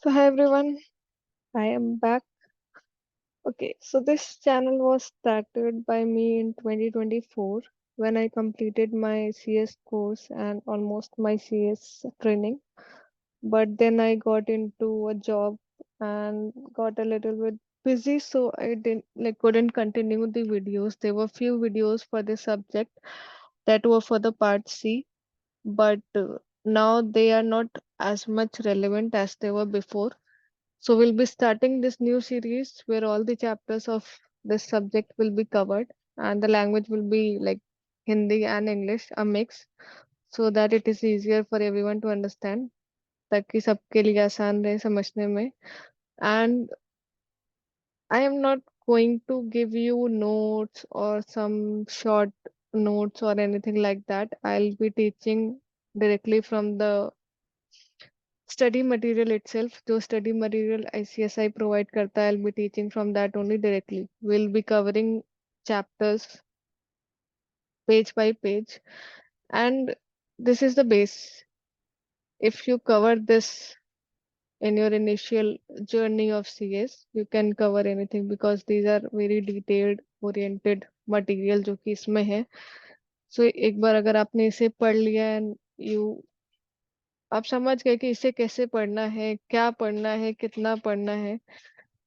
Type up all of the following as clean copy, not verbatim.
So hi everyone, I am back. Okay, so this channel was started by me in 2024 when I completed my CS course and almost my CS training. But then I got into a job and got a little bit busy, so I didn't couldn't continue the videos. There were few videos for this subject that were for the part C, but now they are not as much relevant as they were before. So we'll be starting this new series where all the chapters of this subject will be covered and the language will be like Hindi and English, a mix, so that it is easier for everyone to understand, ताकि सबके लिए आसान रहे समझने में. And I am not going to give you notes or some short notes or anything like that. I'll be teaching directly from the study material itself. जो study material ICSI provide करता है, I'll be teaching from that only directly. We'll be covering chapters page by page, and this is the base. If you cover this in your initial journey of CS, you can cover anything because these are very detailed oriented material जो कि इसमें है. So एक बार अगर आपने इसे पढ़ लिया and you आप समझ गए कि इसे कैसे पढ़ना है, क्या पढ़ना है, कितना पढ़ना है,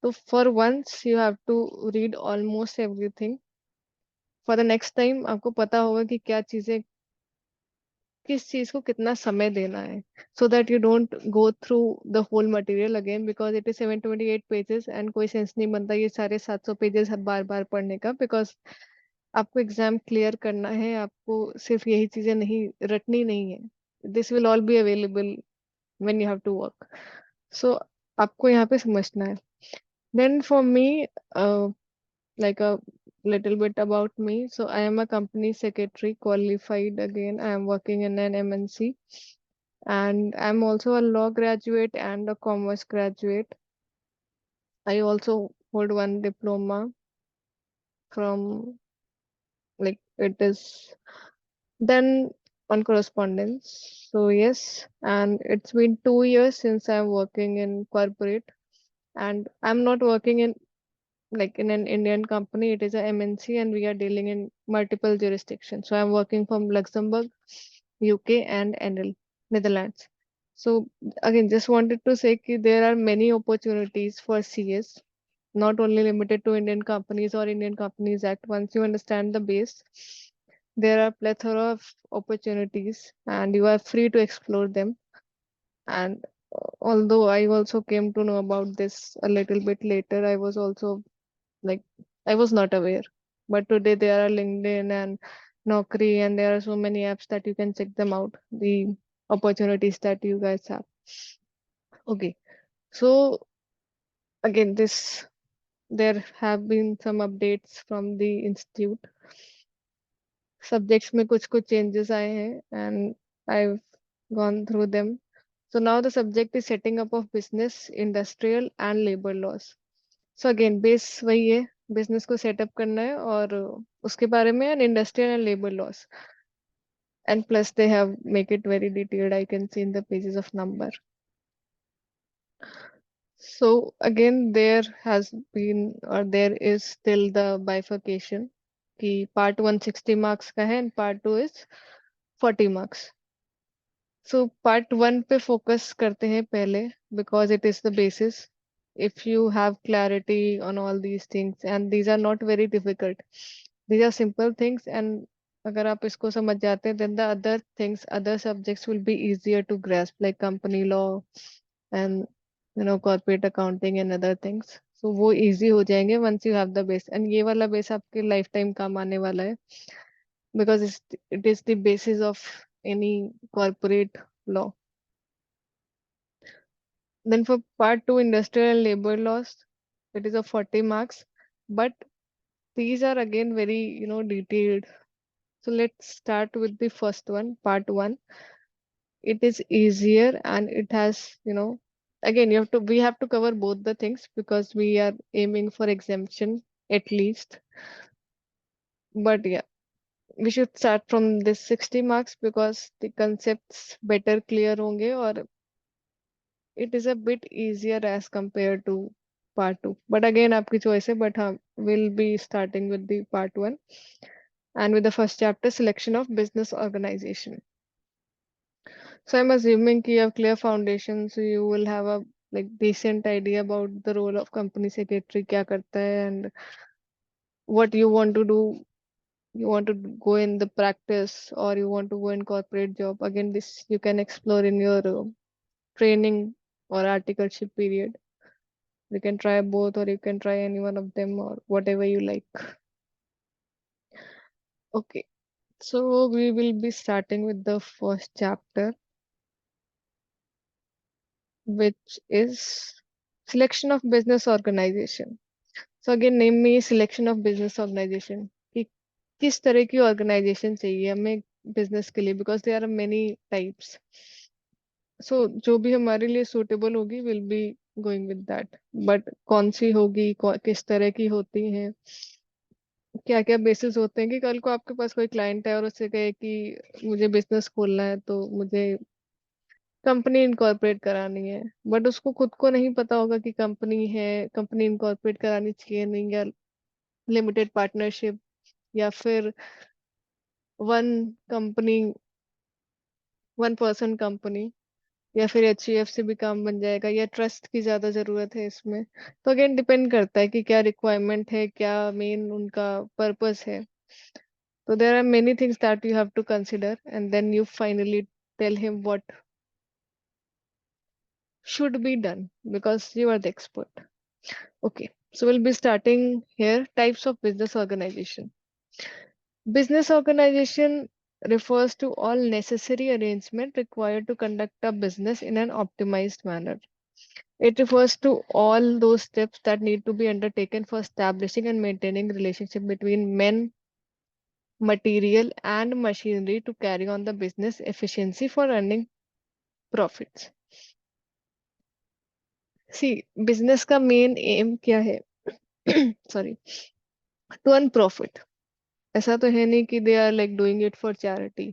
तो for once you have to read almost everything. For the next time आपको पता होगा कि क्या चीजें, किस चीज को कितना समय देना है, so that you don't go through the whole material again because it is 728 pages and कोई सेंस नहीं बनता ये सारे 700 पेजेस बार बार पढ़ने का. बिकॉज आपको एग्जाम क्लियर करना है, आपको सिर्फ यही चीजें नहीं रटनी नहीं है. This will all be available when you have to work. So आपको यहाँ पे समझना है. Then for me, like a little bit about me. So I am a company secretary qualified again. I am working in an MNC and I'm also a law graduate and a commerce graduate. I also hold one diploma from like it is done on correspondence. So yes, and it's been 2 years since I'm working in corporate and I'm not working in like in an Indian company, it is a MNC and we are dealing in multiple jurisdictions. So I'm working from Luxembourg, UK and NL, Netherlands. So again, just wanted to say that there are many opportunities for CS, not only limited to Indian companies or Indian Companies Act. Once you understand the base, there are plethora of opportunities and you are free to explore them. And although I also came to know about this a little bit later, I was also like I was not aware. But today there are LinkedIn and Naukri and there are so many apps that you can check them out, the opportunities that you guys have. Okay. So again, this there have been some updates from the institute. Subjects में कुछ changes आए हैं and I've gone through them. So now the subject is setting up of business, industrial and labor laws. So again base वही है, business को setup करना है और उसके बारे में and industrial and labour laws. And plus they have make it very detailed, I can see in the pages of number. So again there has been और there is still the bifurcation कि part 1 60 marks का है and part 2 is 40 marks. So part 1 पे focus करते हैं पहले because it is the basis. If you have clarity on all these things and these are not very difficult, these are simple things and अगर आप इसको समझ जाते हैं then the other things, other subjects will be easier to grasp like company law and corporate accounting and other things. So वो easy हो जाएंगे once you have the base and ये वाला base आपके lifetime काम आने वाला है because it is the basis of any corporate law. Then for part 2 industrial and labor laws, it is a 40 marks, but these are again very detailed. So let's start with the first one, part 1. It is easier and it has again we have to cover both the things because we are aiming for exemption at least. But yeah, we should start from this 60 marks because the concepts better clear होंगे और it is a bit easier as compared to part 2, but again आपकी choice है, but हाँ, we'll be starting with the part 1 and with the first chapter, selection of business organization. So I'm assuming you have clear foundation, so you will have a like decent idea about the role of company secretary क्या करता है and what you want to do. You want to go in the practice or you want to go in corporate job. Again, this you can explore in your training or articleship period. You can try both or you can try any one of them or whatever you like. Okay, so we will be starting with the first chapter, which is selection of business organization. So again, name me selection of business organization. कि किस तरह की organization चाहिए हमें business के लिए, because there are many types. So जो भी हमारे लिए suitable होगी will be going with that, but कौन सी होगी, किस तरह की होती हैं, क्या क्या बेसिस होते हैं कि कल को आपके पास कोई क्लाइंट है और उससे कहे कि मुझे बिजनेस खोलना है तो मुझे कंपनी इनकॉर्पोरेट करानी है, बट उसको खुद को नहीं पता होगा कि कंपनी है, कंपनी इनकॉर्पोरेट करानी चाहिए नहीं, या लिमिटेड पार्टनरशिप, या फिर one company, one person company, या फिर HUF से भी काम बन जाएगा, या ट्रस्ट की ज्यादा जरूरत है इसमें। तो अगेन डिपेंड करता है कि क्या रिक्वायरमेंट है, क्या मेन उनका पर्पस है। तो there are many things that you have to consider and then you finally tell him what should be done because you are the expert. Okay, so we'll be starting here. Types of business organization. Business organization refers to all necessary arrangement required to conduct a business in an optimized manner. It refers to all those steps that need to be undertaken for establishing and maintaining relationship between men, material, and machinery to carry on the business efficiency for earning profits. See, business का main aim क्या है? Sorry, to earn profit. ऐसा तो है नहीं कि they are like doing it for charity.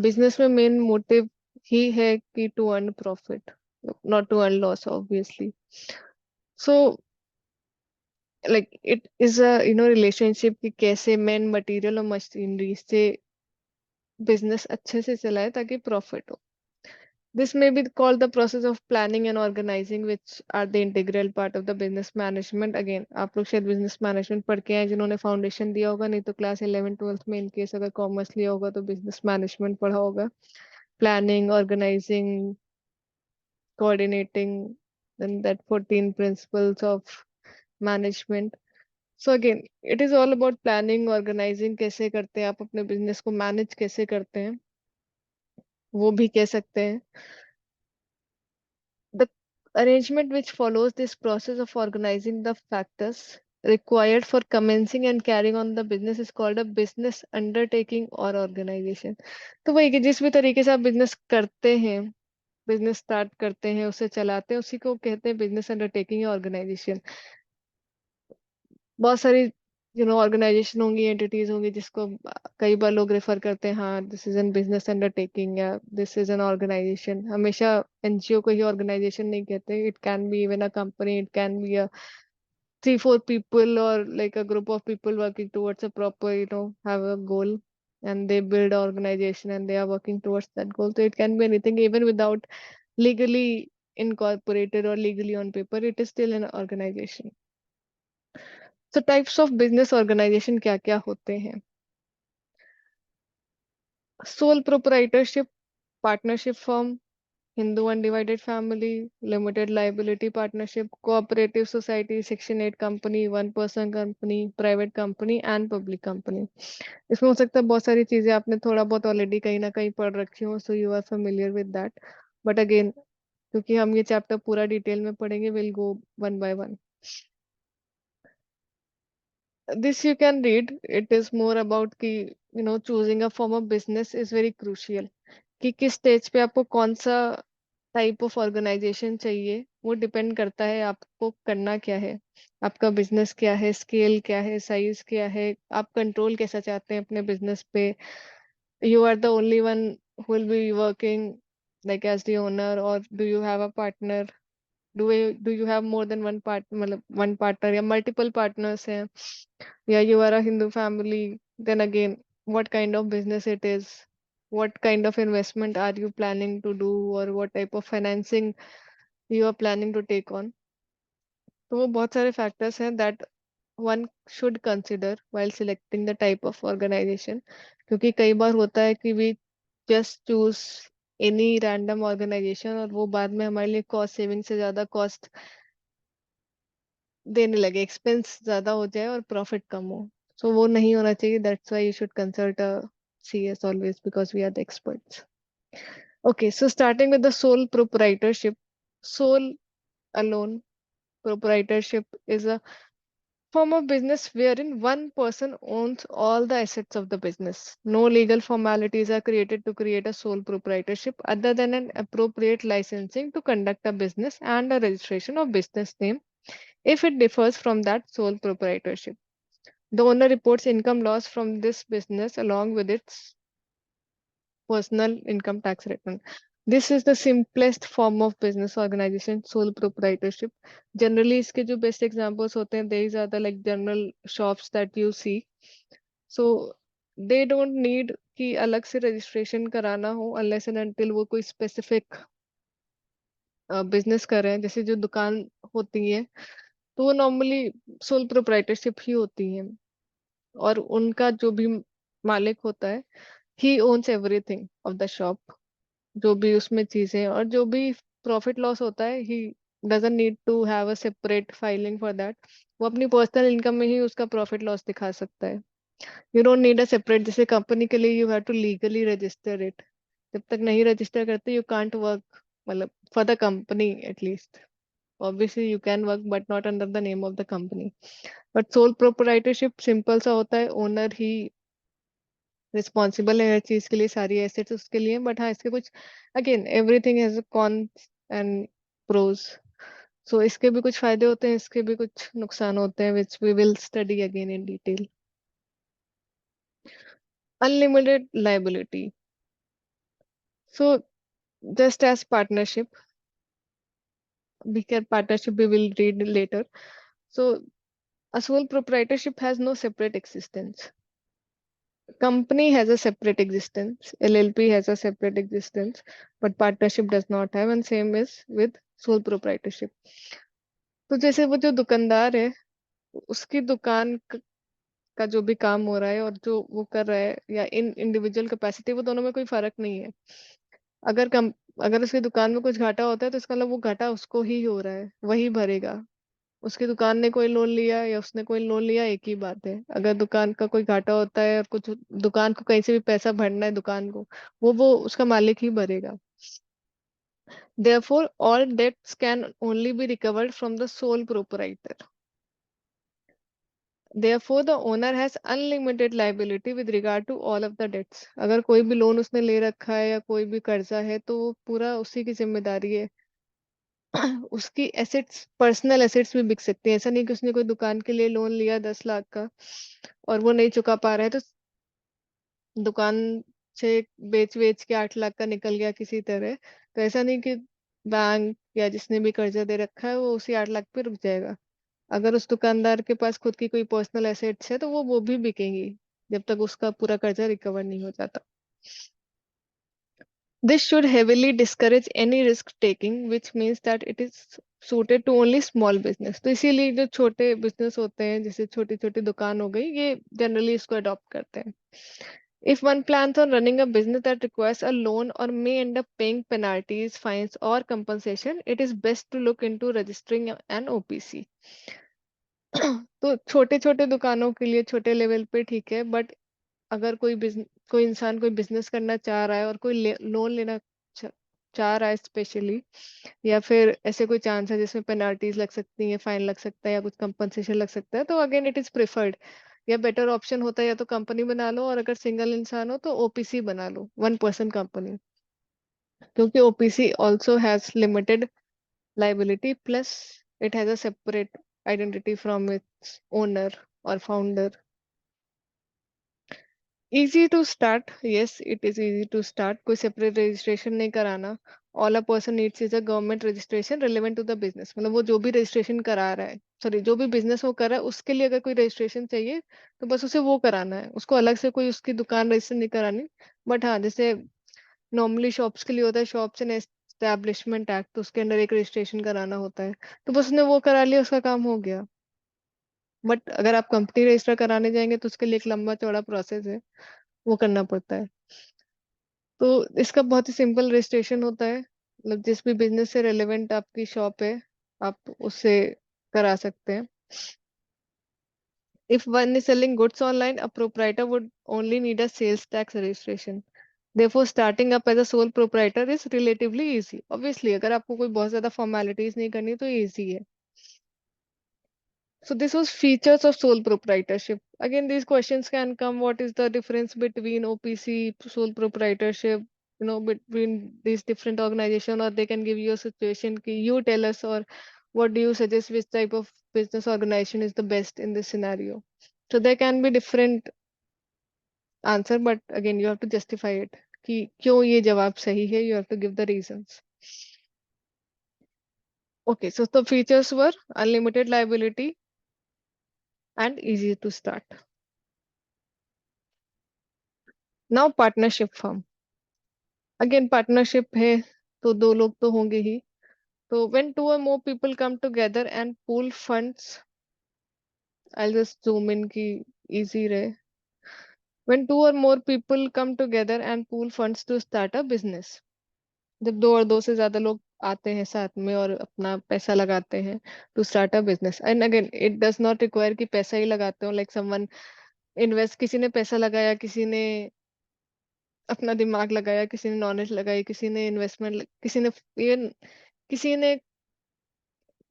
Business में main motive ही है कि to earn profit, not to earn loss, obviously. So like it is a relationship कि कैसे मैन मटेरियल और मशीनरी से बिजनेस अच्छे से चलाए ताकि प्रॉफिट हो. This may be called the process of planning and organizing, which are the integral part of the business management. Again, आप लोग शायद business management पढ़ के आए जिन्होंने foundation दिया होगा, नहीं तो क्लास 11 12 में in case अगर कॉमर्स लिया होगा तो business management पढ़ा होगा. Planning, organizing, coordinating, then that 14 principles of management. So again it is all about planning, organizing, कैसे करते हैं आप अपने बिजनेस को मैनेज कैसे करते हैं वो भी कह सकते हैं. The arrangement which follows this process of organizing the factors required for commencing and carrying on the business is called a business undertaking or organization. तो वही कि जिस भी तरीके से आप बिजनेस करते हैं, बिजनेस स्टार्ट करते हैं, उसे चलाते हैं, उसी को कहते हैं बिजनेस अंडरटेकिंग या ऑर्गेनाइजेशन. बहुत सारी ऑर्गेनाइजेशन होंगी, एंटिटीज होंगी जिसको कई बार लोग रेफर करते हैं, हाँ this is an business undertaking या दिस इज एन ऑर्गेनाइजेशन. हमेशा NGO को ही ऑर्गेनाइजेशन नहीं कहते. It can be even a company, it can be a 3 4 people or like a group of people working towards a proper have a goal, and they build an organization and they are working towards that goal. So it can be anything even without legally incorporated or legally on paper, it is still an organization. So types of business organization क्या क्या होते हैं? Sole proprietorship, partnership firm, Hindu undivided family, limited liability partnership, cooperative society, Section 8 company, one person company, private company and public company. इसमें हो सकता है बहुत सारी चीजें आपने थोड़ा बहुत ऑलरेडी कहीं ना कहीं पढ़ रखी हो, so you are familiar with that. But again क्योंकि हम ये चैप्टर पूरा डिटेल में पढ़ेंगे, will go one by one. This you can read. It is more about कि choosing a form of business is very crucial. कि किस stage पे आपको कौन सा टाइप ऑफ ऑर्गेनाइजेशन चाहिए, वो डिपेंड करता है आपको करना क्या है, आपका बिजनेस क्या है, स्केल क्या है, साइज क्या है, आप कंट्रोल कैसा चाहते हैं अपने बिजनेस पे. You are the only one who will be working like as the owner, or do you have a partner? Do you have more than one मतलब one partner या multiple partners हैं, या you are a Hindu family? Then again, what kind of business it is, what kind of investment are you planning to do, or what type of financing you are planning to take on. तो वो बहुत सारे factors हैं that one should consider while selecting the type of organization. क्योंकि कई बार होता है कि we just choose any random organization और वो बाद में हमारे लिए कॉस्ट सेविंग से ज्यादा कॉस्ट देने लगे, एक्सपेंस ज्यादा हो जाए और प्रॉफिट कम हो. सो वो नहीं होना चाहिए. That's why you should consult a CS always, because we are the experts. Okay, so starting with the sole proprietorship. Sole alone proprietorship is a form of business wherein one person owns all the assets of the business. No legal formalities are created to create a sole proprietorship other than an appropriate licensing to conduct a business and a registration of business name if it differs from that sole proprietorship. The owner reports income loss from this business along with its personal income tax return. This is the simplest form of business organization, sole proprietorship. Generally, इसके जो best examples होते हैं, these are the like general shops that you see. So they don't need कि अलग से registration कराना हो unless and until वो कोई specific business कर रहे हैं. जैसे जो दुकान होती है तो वो normally sole proprietorship ही होती है. और उनका जो भी मालिक होता है, he owns everything of the shop. जो भी उसमें चीजें और जो भी प्रॉफिट लॉस होता है, he doesn't need to have a separate filing for that. वो अपनी पर्सनल इनकम में ही उसका प्रॉफिट लॉस दिखा सकता है. You don't need a separate, जैसे कंपनी के लिए you have to legally register it. जब तक नहीं रजिस्टर करते यू कांट वर्क, मतलब for the company at least. Obviously you can work but not under the name of the company. But sole proprietorship simple सा होता है, ओनर ही responsible है हर चीज के लिए, सारी एसेट्स उसके लिए. बट हाँ, इसके कुछ again everything has cons and pros. So इसके भी कुछ फायदे होते हैं, इसके भी कुछ नुकसान होते हैं, which we will study again in detail. Unlimited liability. So just as partnership, bigger partnership we will read later. So a sole proprietorship has no separate existence. Company has a separate existence, LLP has a separate existence, but partnership does not have, and same is with sole proprietorship. तो जैसे वो जो दुकानदार है, उसकी दुकान का जो भी काम हो रहा है और जो वो कर रहा है, या इन इंडिविजुअल कैपेसिटी, वो दोनों में कोई फर्क नहीं है. अगर कम अगर उसकी दुकान में कुछ घाटा होता है तो इसका मतलब वो घाटा उसको ही हो रहा है, वही भरेगा. उसकी दुकान ने कोई लोन लिया या उसने कोई लोन लिया, एक ही बात है. अगर दुकान का कोई घाटा होता है और कुछ दुकान को कहीं से भी पैसा भरना है दुकान को, वो उसका मालिक ही भरेगा. Therefore, all debts can only be recovered from the sole proprietor. Therefore, the owner has unlimited liability with regard to all of the debts. अगर कोई भी लोन उसने ले रखा है या कोई भी कर्जा है तो वो पूरा उसी की जिम्मेदारी है. उसकी एसेट्स, पर्सनल एसेट्स भी बिक सकती है. ऐसा नहीं कि उसने कोई दुकान के लिए लोन लिया 10 लाख का और वो नहीं चुका पा रहा है तो दुकान से बेच बेच के 8 लाख का निकल गया किसी तरह. तो ऐसा नहीं कि बैंक या जिसने भी कर्जा दे रखा है वो उसी 8 लाख पे रुक जाएगा. अगर उस दुकानदार के पास खुद की कोई पर्सनल एसेट्स है तो वो भी बिकेंगी जब तक उसका पूरा कर्जा रिकवर नहीं हो जाता. This should heavily discourage any risk taking, which means that it is suited to only small business. तो इसीलिए जो छोटे बिजनेस होते हैं, जैसे छोटी छोटी दुकान हो गई, ये जनरली इसको अडॉप्ट करते हैं. If one plans on running a business that requires a loan or may end up paying penalties, fines, or compensation, it is best to look into registering an OPC. तो छोटे छोटे दुकानों के लिए छोटे लेवल पे ठीक है, बट अगर कोई इंसान कोई बिजनेस करना चाह रहा है और कोई लोन लेना चा, चाह रहा है स्पेशली, या फिर ऐसे कोई चांस है जिसमें पेनल्टीज लग सकती है, फाइन लग सकता है या कुछ कंपनसेशन लग सकता है, तो अगेन इट इज प्रेफर्ड या बेटर ऑप्शन होता है या तो कंपनी बना लो, और अगर सिंगल इंसान हो तो ओपीसी बना लो, वन पर्सन कंपनी. क्योंकि OPC also has limited liability plus it has a separate identity from its owner और founder. Easy to start, yes it is easy to start, कोई सेपरेट रजिस्ट्रेशन नहीं कराना। All a person needs is a government registration relevant to the business, मतलब वो जो भी registration करा रहा है, सॉरी जो भी बिजनेस वो कर रहा है उसके लिए अगर कोई रजिस्ट्रेशन चाहिए तो बस उसे वो कराना है, उसको अलग से कोई उसकी दुकान रजिस्टर नहीं करानी। बट हाँ, जैसे नॉर्मली शॉप्स के लिए होता है शॉप्स एंड एस्टेब्लिशमेंट एक्ट, तो उसके अंदर एक रजिस्ट्रेशन कराना होता है, तो बस उसने वो करा लिया, उसका काम हो गया। बट अगर आप कंपनी रजिस्टर कराने जाएंगे तो उसके लिए एक लंबा चौड़ा प्रोसेस है, वो करना पड़ता है। तो इसका बहुत ही सिंपल रजिस्ट्रेशन होता है, मतलब जिस भी बिजनेस से रेलेवेंट आपकी शॉप है आप उससे करा सकते हैं। If one is selling goods online, a proprietor would only need a sales tax registration. Therefore, starting up as a sole proprietor is relatively easy. Obviously, अगर आपको कोई बहुत ज्यादा formalities नहीं करनी तो easy है। So this was features of sole proprietorship. Again, these questions can come. What is the difference between OPC, sole proprietorship, between these different organizations, or they can give you a situation. Ki you tell us, or what do you suggest? Which type of business organization is the best in this scenario? So there can be different answer, but again, you have to justify it. कि क्यों ये जवाब सही है? You have to give the reasons. Okay, so the features were unlimited liability and easy to start. Now partnership firm. Again partnership है तो दो लोग तो होंगे ही। तो when two or more people come together and pool funds, I'll just zoom in की easy रहे। When two or more people come together and pool funds to start a business, जब दो और दो से ज्यादा लोग आते हैं साथ में और अपना पैसा लगाते हैं to start a business, and again it does not require कि पैसा ही लगाते हो, लाइक समवन इन्वेस्ट, किसी ने पैसा लगाया, किसी ने अपना दिमाग लगाया, किसी ने नॉलेज लगाई, किसी ने इन्वेस्टमेंट, किसी ने इवन किसी ने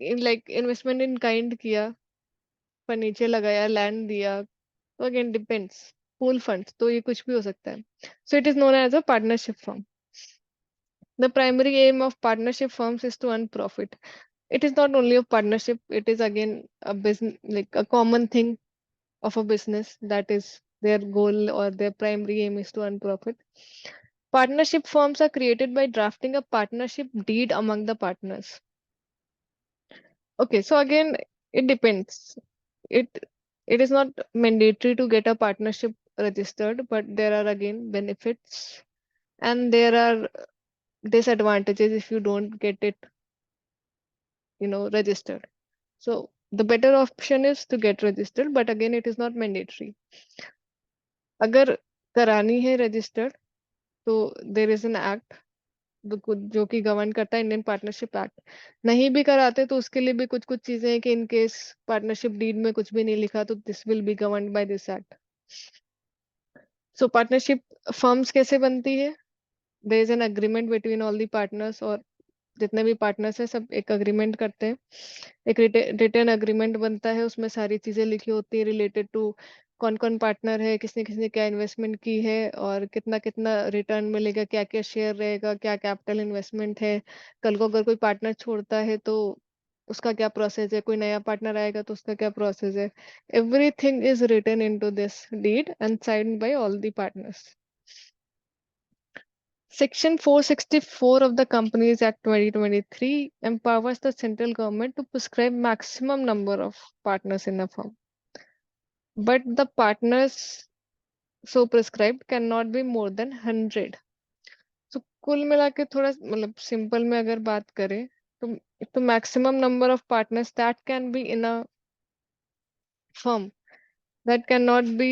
लाइक इन्वेस्टमेंट इन काइंड किया, फर्नीचर लगाया, लैंड दिया। तो अगेन डिपेंड्स, पूल फंड तो ये कुछ भी हो सकता है। So it is known as a partnership firm. The primary aim of partnership firms is to earn profit. It is not only a partnership, it is again a business, like a common thing of a business, that is their goal or their primary aim is to earn profit. Partnership firms are created by drafting a partnership deed among the partners. Okay, so again it depends. It is not mandatory to get a partnership registered, but there are again benefits and there are disadvantages if you don't get it, registered. So the better option is to get registered, but again it is not mandatory. अगर करानी है registered तो there is an act जो कि govern करता है, Indian partnership act. नहीं भी कराते तो उसके लिए भी कुछ कुछ चीजें हैं कि इन केस पार्टनरशिप डीड में कुछ भी नहीं लिखा तो this will be governed by this act. So partnership firms कैसे बनती है? There is an agreement between all the partners, और जितने भी पार्टनर्स हैं सब एक अग्रीमेंट करते हैं। एक रिटर्न अग्रीमेंट बनता है, उसमें सारी चीजें लिखी होती है रिलेटेड टू कौन कौन पार्टनर है, किसने किसने क्या इन्वेस्टमेंट की है, और कितना कितना रिटर्न मिलेगा, क्या क्या शेयर रहेगा, क्या कैपिटल इन्वेस्टमेंट है। कल को अगर कोई पार्टनर छोड़ता है तो उसका क्या प्रोसेस है, कोई नया पार्टनर आएगा तो उसका क्या प्रोसेस है। Everything is written into this deed and signed by all the partners. Section 464 of the Companies Act 2023 empowers the central government to prescribe maximum number of partners in a firm. But the partners so prescribed cannot be more than 100. So कुल मिला के थोड़ा मतलब simple में अगर बात करें तो maximum number of partners that can be in a firm, that cannot be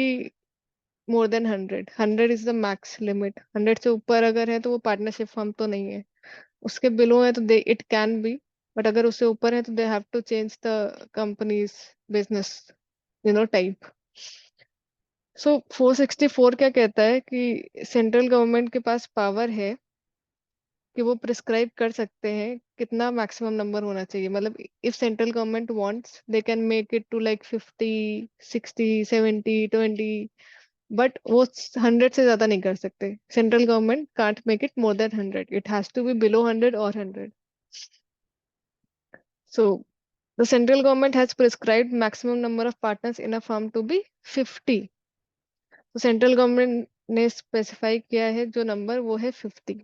more than 100. 100 is the max limit. 100 से ऊपर अगर है तो वो पार्टनरशिप फर्म तो नहीं है। उसके बिलो है तो they it can be, but अगर उससे ऊपर है तो they have to change the company's business type. So 464 क्या कहता है कि सेंट्रल गवर्नमेंट के पास पावर है कि वो प्रिस्क्राइब कर सकते हैं कितना मैक्सिमम नंबर होना चाहिए। मतलब if central government wants they can make it to like 50, 60, 70, 20, but वो 100 से ज्यादा नहीं कर सकते। Central government can't make it more than 100, it has to be below 100 और 100। So the central government has prescribed maximum number of partners in a firm to be 50. तो central government ने specify किया है जो नंबर, वो है 50.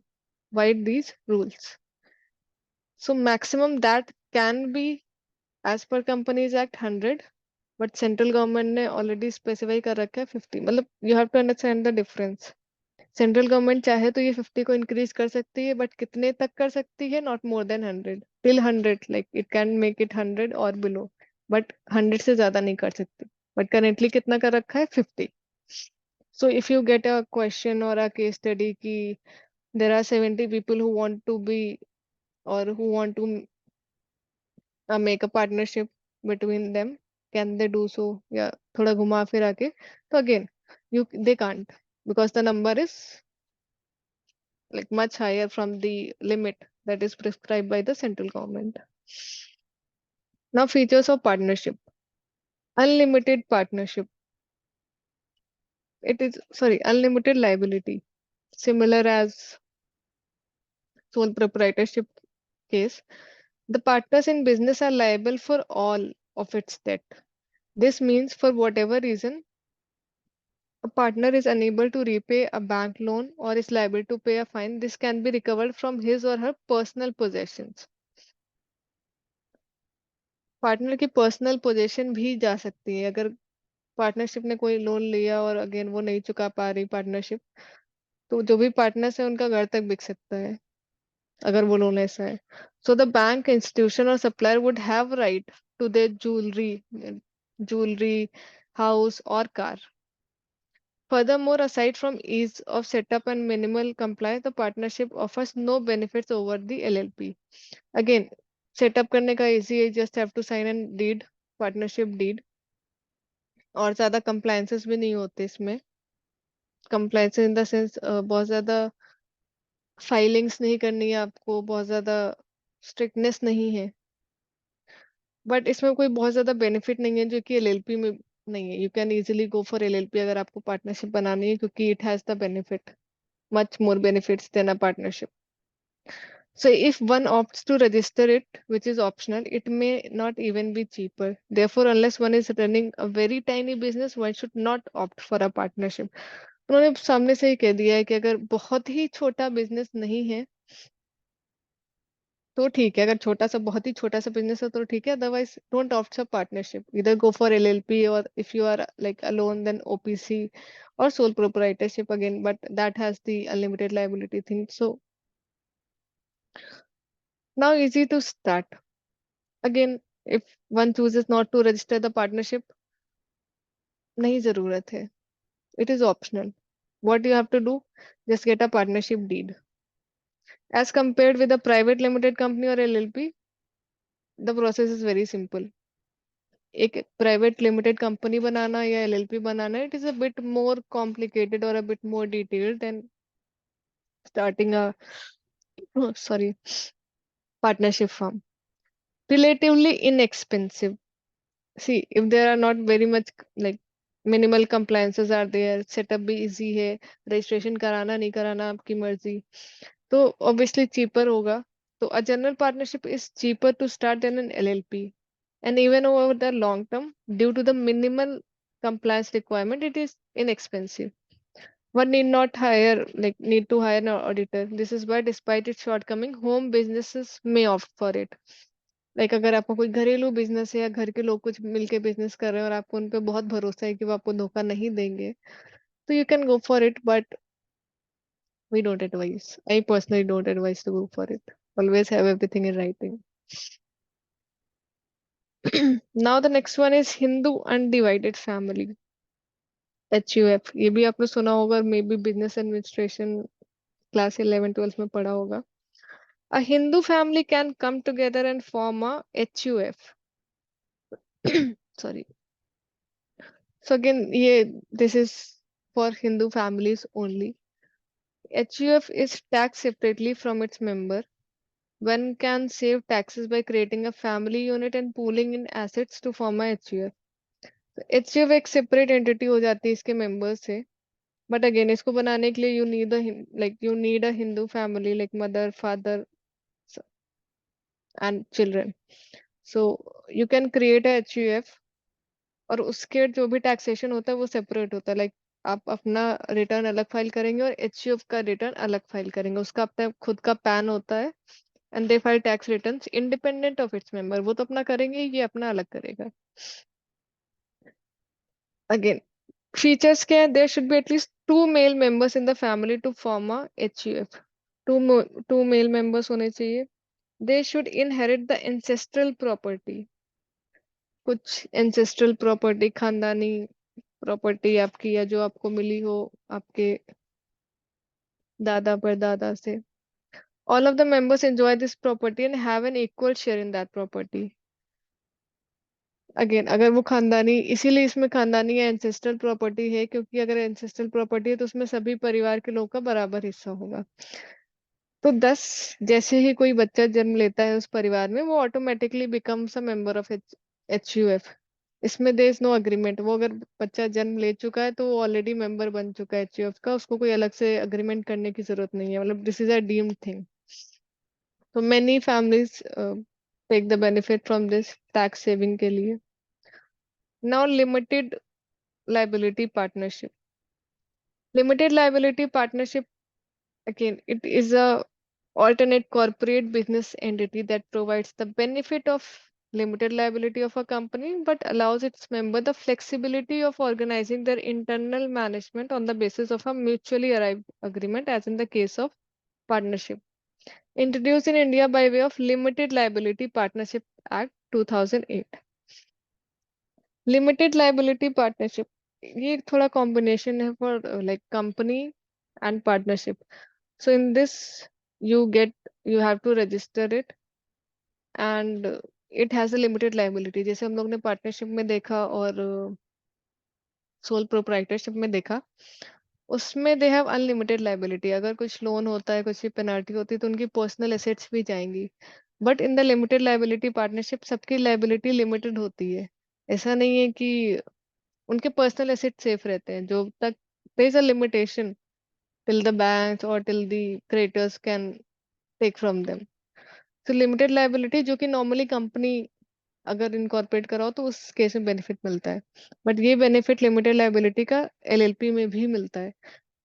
Vide these rules, so maximum that can be as per companies act 100, but central government ने already specify कर रखा है 50. मतलब you have to understand the difference. Central government चाहे तो ये 50 को इंक्रीज कर सकती है, बट कितने तक कर सकती है? Not more than 100, till 100, like it can make it 100 और बिलो, बट 100 से ज्यादा नहीं कर सकती. बट करेंटली कितना कर रखा है? 50. So if you get a question और अ केस स्टडी कि there are 70 people who want to be or who want to make a partnership between them, can they do so? या थोड़ा घुमा फिरा के, तो again you they can't, because the number is like much higher from the limit that is prescribed by the central government. Now features of partnership. Unlimited partnership. It is, sorry, unlimited liability. Similar as sole proprietorship case. The partners in business are liable for all of its debt. This means for whatever reason a partner is unable to repay a bank loan or is liable to pay a fine, this can be recovered from his or her personal possessions. Partner की personal position भी जा सकती है अगर partnership ने कोई loan लिया और अगेन वो नहीं चुका पा रही पार्टनरशिप, तो जो भी पार्टनर्स है उनका घर तक बिक सकता है अगर वो लोन ऐसा है. सो द बैंक इंस्टीट्यूशन और supplier would have right to their jewellery, house और car. Furthermore, aside from ease of setup and minimal compliance, the partnership offers no benefits over the LLP. Again, setup करने का easy है, just have to sign a deed, partnership deed. और ज्यादा compliances भी नहीं होते इसमें. Compliances in the sense बहुत ज्यादा filings नहीं करनी है आपको, बहुत ज्यादा strictness नहीं है. बट इसमें कोई बहुत ज्यादा बेनिफिट नहीं है जो कि एलएलपी में नहीं है. You can easily go for LLP अगर आपको पार्टनरशिप बनानी है, क्योंकि it has the benefit, much more benefits than a partnership. So if one opts to register it, which is optional, it may not even be cheaper. Therefore, unless one is running a very tiny business, one should not opt for a partnership. उन्होंने सामने से ही कह दिया है कि अगर बहुत ही छोटा बिजनेस नहीं है तो ठीक है, अगर छोटा सा, बहुत ही छोटा सा बिजनेस है तो ठीक है, otherwise don't opt for partnership, इधर गो फॉर एलएलपी, और if you are like alone then OPC or sole proprietorship again, but that has the unlimited liability thing. So now easy to start. Again, if one chooses not to register the partnership, नहीं जरूरत है. It is optional. What you have to do, just get a partnership deed. As compared with a private limited company or LLP, the process is very simple. एक private limited company बनाना या LLP बनाना, it is a bit more complicated और a bit more detailed than starting a sorry partnership firm. Relatively inexpensive. See, if there are not very much like minimal compliances are there, setup भी easy है, registration कराना नहीं कराना आपकी मर्जी, तो obviously cheaper होगा. तो a general partnership is cheaper to start than an LLP, and even over the long term, due to the minimal compliance requirement, it is inexpensive. One need not hire, like need to hire an auditor. This is why, despite its shortcoming, home businesses may opt for it. Like अगर आपका कोई घरेलू business है या घर के लोग कुछ मिलके बिजनेस कर रहे हैं और आपको उन पे बहुत भरोसा है कि वो आपको धोखा नहीं देंगे, तो you can go for it, but we don't advise, I personally don't advise to go for it. Always have everything in writing. Now the next one is Hindu undivided family, HUF. ये भी आपने सुना होगा, maybe business administration class 11 12 में पढ़ा होगा. A Hindu family can come together and form a HUF. Sorry. So again, yeah, this is for Hindu families only. HUF is taxed separately from its member. One can save taxes by creating a family unit and pooling in assets to form a HUF. तो HUF एक separate entity हो जाती है इसके members से. But again, इसको बनाने के लिए you need a Hindu family like mother, father, and children. So you can create a HUF, और उसके जो भी taxation होता है वो separate होता है. Like आप अपना रिटर्न अलग फाइल करेंगे और एचयूएफ का रिटर्न अलग फाइल करेंगे। उसका अपना खुद का पैन होता है। And they file tax returns independent of its member. वो तो अपना करेंगे ही, ये अपना अलग करेगा। अगेन फीचर्स क्या है? There should be at least two male members in the family to form a HUF. Two two male members होने चाहिए। They should inherit the ancestral property. कुछ एंसेस्ट्रल प्रॉपर्टी, खानदानी प्रॉपर्टी आपकी, या जो आपको मिली हो आपके दादा परदादा से। All of the members enjoy this property and have an equal share in that property. Again अगर वो खानदानी, इसीलिए इसमें खानदानी या एंसेस्ट्रल प्रॉपर्टी है, क्योंकि अगर एंसेस्ट्रल प्रॉपर्टी है तो उसमें सभी परिवार के लोगों का बराबर हिस्सा होगा। तो 10, जैसे ही कोई बच्चा जन्म लेता है उस परिवार में, वो automatically becomes a member of HUF. इसमें देयर इज नो अग्रीमेंट। वो अगर बच्चा जन्म ले चुका है तो वो ऑलरेडी मेंबर बन चुका है एचयूएफ का, उसको कोई अलग से अग्रीमेंट करने की जरूरत नहीं है। मतलब this is a deemed thing. तो many families take the benefit from this tax saving के लिए। Now limited liability partnership. Limited liability partnership, again, it is a alternate corporate business entity that provides the benefit of limited liability of a company but allows its member the flexibility of organizing their internal management on the basis of a mutually arrived agreement, as in the case of partnership. Introduced in India by way of Limited Liability Partnership Act 2008. Limited liability partnership, ये एक थोड़ा combination है for like company and partnership. So in this you get, you have to register it and it has a limited liability. जैसे हम लोग ने partnership में देखा और सोल प्रोप्राइटरशिप में देखा, उसमें दे हैव अनलिमिटेड लाइबिलिटी। अगर कुछ लोन होता है, कुछ पेनाल्टी होती है, तो उनकी पर्सनल एसेट्स भी जाएंगी। But in the limited liability partnership सबकी लाइबिलिटी लिमिटेड होती है। ऐसा नहीं है कि उनके पर्सनल एसेट सेफ रहते हैं जो तक there is a limitation till the bank और till the creditors can take from them. तो लिमिटेड लाइबिलिटी जो कि नॉर्मली कंपनी अगर इनकॉर्पोरेट कराओ तो उस केस में बेनिफिट मिलता है। बट ये बेनिफिट लिमिटेड लाइबिलिटी का एलएलपी में भी मिलता है।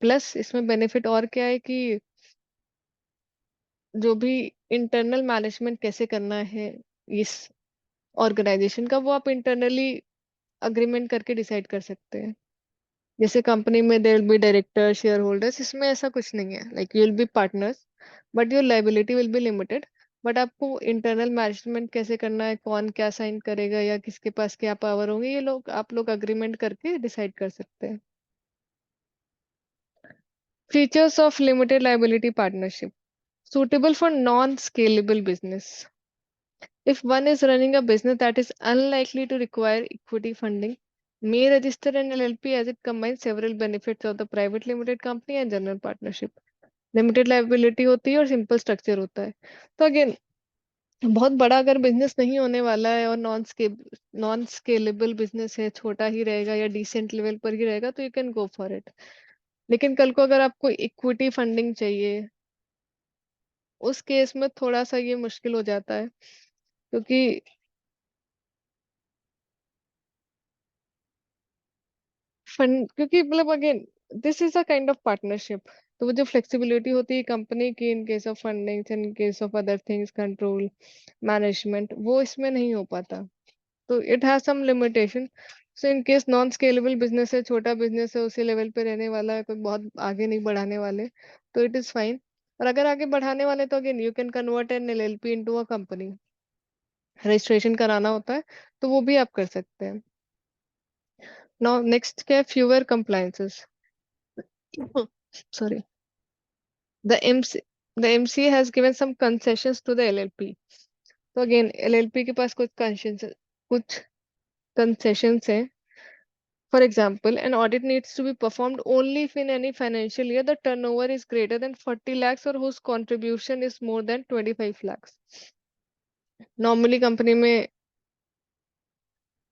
प्लस इसमें बेनिफिट और क्या है कि जो भी इंटरनल मैनेजमेंट कैसे करना है इस ऑर्गेनाइजेशन का, वो आप इंटरनली अग्रीमेंट करके डिसाइड कर सकते हैं। जैसे कंपनी में there will be director, shareholders, इसमें ऐसा कुछ नहीं है। Like you will be partners but your liability will be limited. बट आपको इंटरनल मैनेजमेंट कैसे करना है, कौन क्या साइन करेगा या किसके पास क्या पावर होंगे, ये लोग आप लोग अग्रीमेंट करके डिसाइड कर सकते हैं। Features of limited liability partnership: suitable for non-scalable business. If one is running a business that is unlikely to require equity funding, may register an LLP as it combines several benefits of the private limited company and general partnership. Limited liability होती है और simple structure होता है। तो again बहुत बड़ा अगर business नहीं होने वाला है और नॉन स्केलेबल बिजनेस है, छोटा ही रहेगा या डिसेंट लेवल पर ही रहेगा, तो you can go for it. लेकिन कल को अगर आपको इक्विटी फंडिंग चाहिए, उस केस में थोड़ा सा ये मुश्किल हो जाता है, क्योंकि फंड, क्योंकि मतलब again this is a kind of partnership. तो वो जो फ्लेक्सिबिलिटी होती है कंपनी की in case of funding, in case of other things, control management, वो इसमें नहीं हो पाता। तो it has some limitation. So in case non scalable business है, छोटा बिजनेस है, उसी लेवल पे रहने वाला है, कोई बहुत आगे नहीं बढ़ाने वाले, तो इट इज फाइन। और अगर आगे बढ़ाने वाले तो again you can convert N LLP into a company. Registration कराना होता है तो वो भी आप कर सकते हैं। नाउ नेक्स्ट क्या है? Fewer compliances. sorry, the MC the MCA has given some concessions to the LLP. तो अगेन एलएलपी के पास कुछ concessions हैं। For example, an audit needs to be performed only if in any financial year the turnover is greater than 40 lakhs or whose contribution is more than 25 lakhs. Normally company में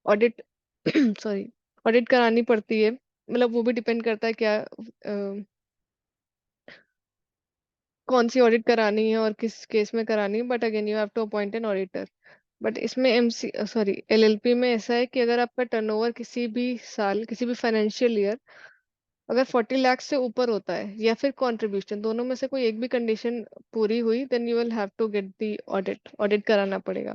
audit sorry audit करानी पड़ती है। मतलब वो भी depend करता है क्या कौन सी ऑडिट करानी है और किस केस में करानी है। But again you have to appoint an auditor. बट इसमें एलएलपी में ऐसा है कि अगर आपका टर्नओवर किसी भी साल, किसी भी फाइनेंशियल ईयर अगर 40 लाख से ऊपर होता है या फिर कंट्रीब्यूशन, दोनों में से कोई एक भी कंडीशन पूरी हुई, then you will have to get the audit, audit कराना पड़ेगा।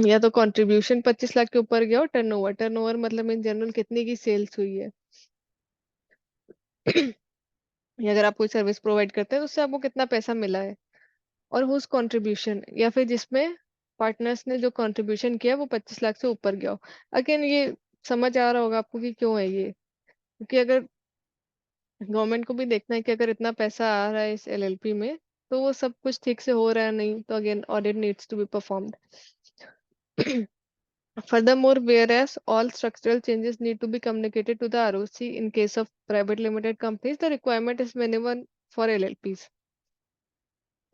या तो कंट्रीब्यूशन 25 लाख के ऊपर गया, और टर्नओवर, टर्नओवर मतलब इन जनरल कितनी की सेल्स हुई है। या अगर आप कोई सर्विस प्रोवाइड करते हैं तो उससे आपको कितना पैसा मिला है। और हुज कंट्रीब्यूशन, या फिर जिसमें पार्टनर्स ने जो कंट्रीब्यूशन किया वो 25 लाख से ऊपर गया हो। अगेन ये समझ आ रहा होगा आपको कि क्यों है ये, क्योंकि अगर गवर्नमेंट को भी देखना है कि अगर इतना पैसा आ रहा है इस एलएलपी में, तो वो सब कुछ ठीक से हो रहा है नहीं, तो again audit needs to be performed. Furthermore, whereas all structural changes need to be communicated to the ROC, in case of private limited companies, the requirement is minimum for LLPs.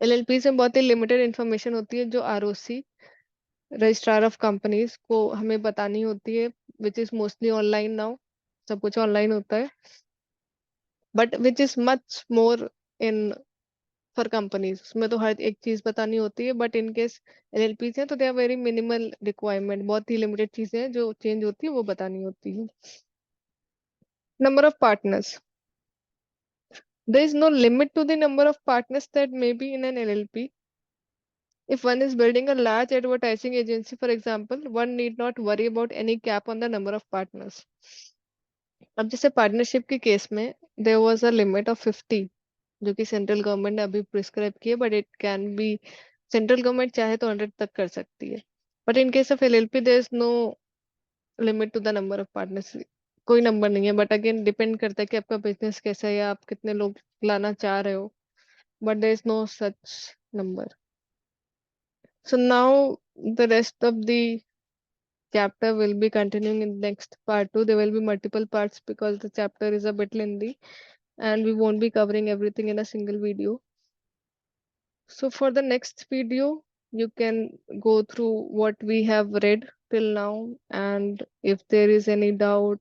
LLPs में बहुत ही limited information होती है जो ROC, registrar of companies, को हमें बतानी होती है, which is mostly online now, सब कुछ ऑनलाइन होता है, but which is much more in for companies, उसमें तो हर एक चीज बतानी होती है, बट इन केस एलएलपी हैं तो they are very minimal requirement, बहुत ही लिमिटेड चीजें हैं जो चेंज होती है वो बतानी होती है। Number of partners, there is no limit to the number of partners that may be in an LLP. If one is building a large advertising agency, for example, one need not worry about any cap on the number of partners. अब जैसे partnership के case में there was a limit of 50, जो कि central government ने अभी prescribe की है, but it can be, central government चाहे तो 100 तक कर सकती है, but in case of LLP there is no limit to the number of partners, कोई नंबर नहीं है, बट अगेन डिपेंड करता है कि आपका बिजनेस कैसा है या आप कितने लोग लाना चाह रहे हो, but there is no such number. So now the rest of the chapter will be continuing in next part 2. There will be multiple parts because the chapter is a bit lengthy and we won't be covering everything in a single video. So for the next video, you can go through what we have read till now, and if there is any doubt,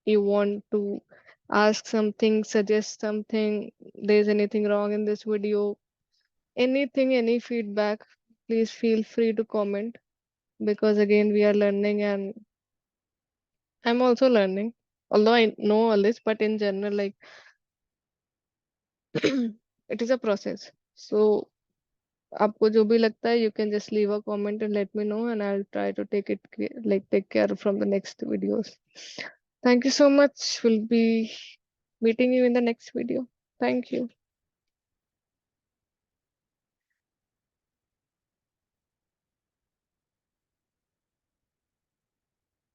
you want to ask something, suggest something, there is anything wrong in this video, anything, any feedback, please feel free to comment, because again we are learning and I'm also learning, although I know all this, but in general, like it is a process. So आपको जो भी लगता है, you can just leave a comment and let me know, and I'll try to take it like take care from the next videos. Thank you so much. We'll be meeting you in the next video. Thank you.